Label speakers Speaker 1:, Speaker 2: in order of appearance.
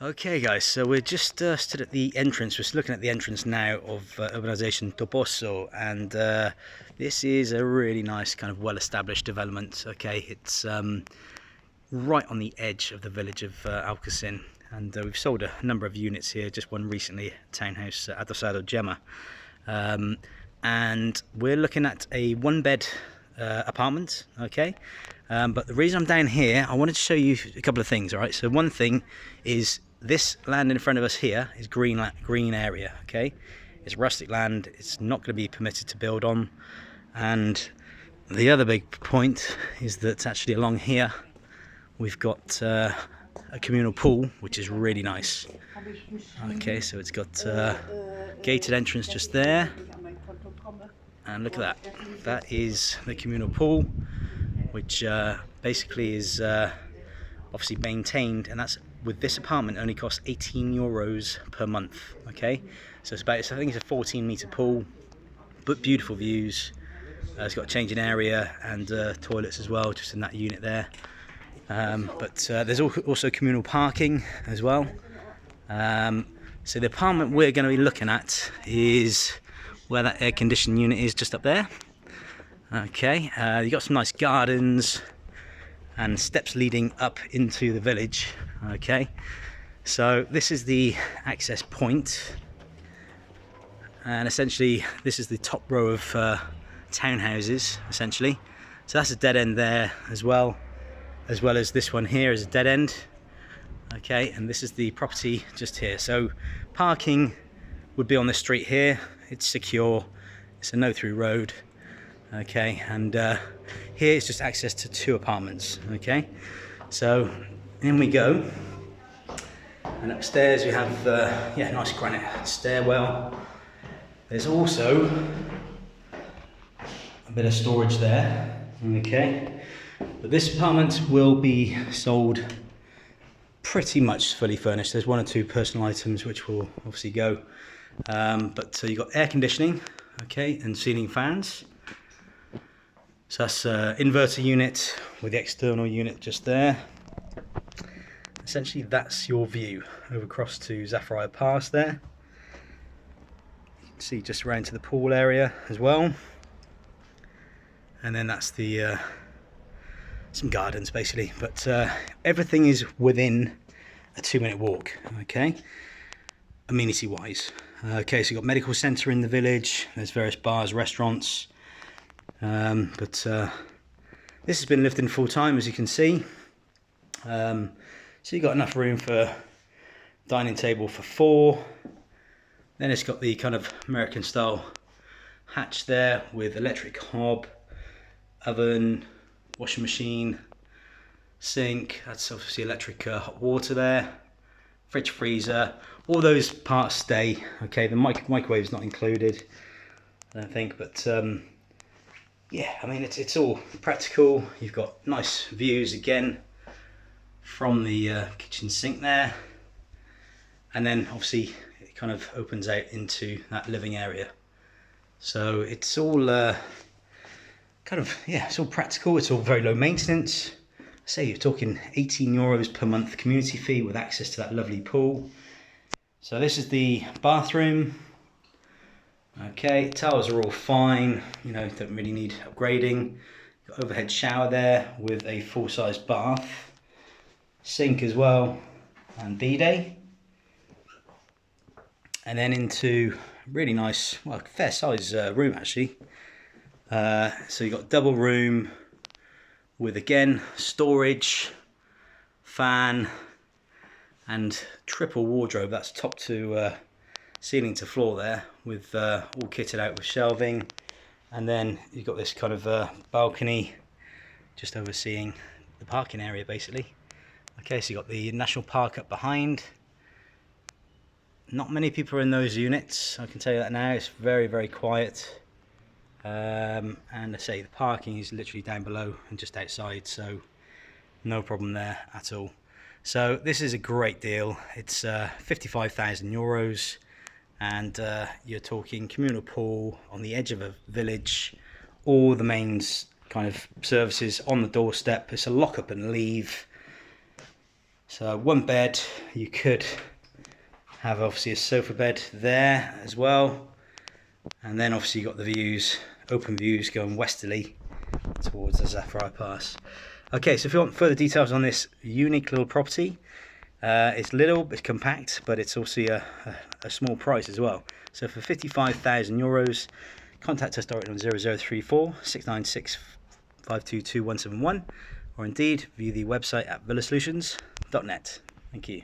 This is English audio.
Speaker 1: Okay guys, so we're just stood at the entrance. We're looking at the entrance now of urbanisation Toposo, and this is a really nice kind of well-established development. Okay, it's right on the edge of the village of Alcacin, and we've sold a number of units here, just one recently, townhouse Adosado Gemma, and we're looking at a one-bed apartment. Okay, but the reason I'm down here, I wanted to show you a couple of things. All right, so one thing is this land in front of us here is green area. Okay, it's rustic land, it's not going to be permitted to build on. And the other big point is that actually along here we've got a communal pool, which is really nice. Okay, so it's got gated entrance just there, and look at that, that is the communal pool, which basically is obviously maintained, and that's, with this apartment, only costs €18 per month. Okay, so it's about, I think it's a 14-meter pool, but beautiful views. It's got a changing area and toilets as well, just in that unit there. But there's also communal parking as well. So the apartment we're going to be looking at is where that air conditioning unit is, just up there. Okay, you've got some nice gardens and steps leading up into the village. Okay, so this is the access point, and essentially this is the top row of townhouses essentially. So that's a dead end there as well as this one here is a dead end. Okay, and this is the property just here. So parking would be on this street here, it's secure, it's a no-through road. Okay, and here is just access to 2 apartments. Okay, so in we go, and upstairs we have yeah, nice granite stairwell. There's also a bit of storage there. Okay, but this apartment will be sold pretty much fully furnished. There's 1 or 2 personal items which will obviously go, but so you've got air conditioning, okay, and ceiling fans. So that's inverter unit with the external unit just there. Essentially that's your view over across to Zafariah Pass there. You can see just around to the pool area as well. And then that's the some gardens basically, but everything is within a 2-minute walk, okay, amenity wise. Okay, so you've got medical centre in the village, there's various bars, restaurants. But this has been lived in full time, as you can see. So you've got enough room for dining table for 4. Then it's got the kind of American style hatch there with electric hob, oven, washing machine, sink. That's obviously electric hot water there, fridge, freezer. All those parts stay. Okay, the microwave's not included, I don't think, but yeah, I mean, it's all practical. You've got nice views again from the kitchen sink there, and then obviously it kind of opens out into that living area. So it's all kind of, yeah, it's all practical. It's all very low maintenance. Say you're talking €18 per month community fee with access to that lovely pool. So this is the bathroom. Okay, towels are all fine, you know, don't really need upgrading. Got overhead shower there with a full-size bath, sink as well, and bidet. And then into really nice, well, fair size room actually. So you've got double room with, again, storage, fan, and triple wardrobe. That's top to ceiling to floor there, with all kitted out with shelving. And then you've got this kind of balcony just overseeing the parking area basically. Okay, so you've got the national park up behind. Not many people are in those units, I can tell you that now. It's very, very quiet. And I say the parking is literally down below and just outside, so no problem there at all. So this is a great deal. It's €55,000. And you're talking communal pool on the edge of a village, all the mains kind of services on the doorstep. It's a lock up and leave. So one bed, you could have obviously a sofa bed there as well, and then obviously you've got the views, open views going westerly towards the Zafrai Pass. Okay, so if you want further details on this unique little property, it's little, it's compact, but it's also a small price as well. So for €55,000, contact us directly on 0034 696 522 171, or indeed view the website at villasolutions.net. Thank you.